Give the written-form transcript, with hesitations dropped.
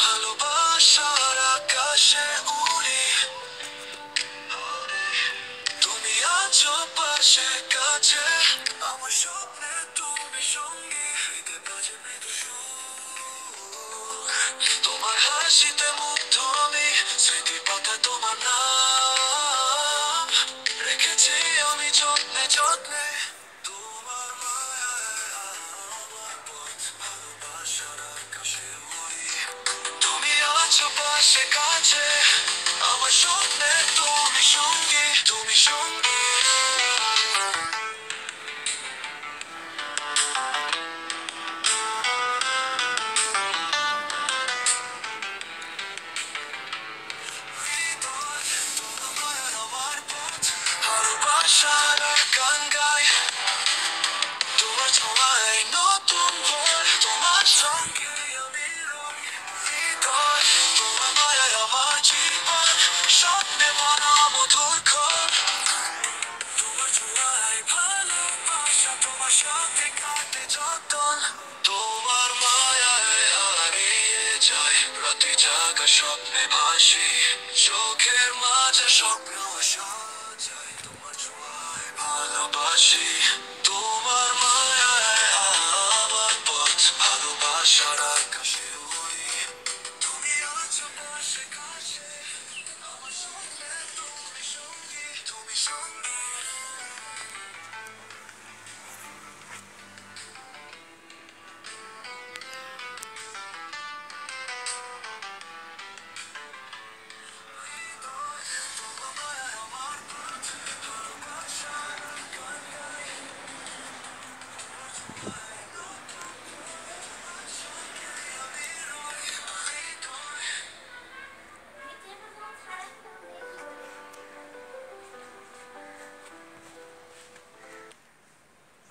ভালোবাসার আকাশে উড়ি, তুমি আছো পাশে কাছে, আমার স্বপ্নে তুমি সঙ্গী, হৃদে বাজে মৃদু সুর, তোমার হাসিতে মুগ্ধ আমি, স্মৃতি পাতা তোমার নাম, রেখেছি আমি যত্নে যত্নে, তোমার মায়ায় আমার পথ, ভালোবাসার আকাশে উড়ি, তুমি আছো পাশে কাছে, আমার স্বপ্নে তুমি সঙ্গী, তুমি সঙ্গী। ভালোবাসার গান গাই, তোমার ছোঁয়ায় নতুন ভোর, তোমার সঙ্গে আমি রই, হৃদয় তোমার মায়ায় আমার জীবন, স্বপ্নে মনা মধুর ঘর, তোমার ছোঁয়ায় ভালোবাসা, তোমার সাথে কাটে যতন, তোমার মায়ায় হারিয়ে যায়, রাতে জাগা স্বপ্নে ভাসি, চোখের মাঝে স্বপ্ন সাজাই, তোমার ছোঁয়ায় ভালোবাসি, তোমার মায়ায় আমার পথ, ভালোবাসার আকাশে উড়ি, তুমি আছো পাশে কাছে, আমার স্বপ্নে তুমি সঙ্গী, তুমি সঙ্গী।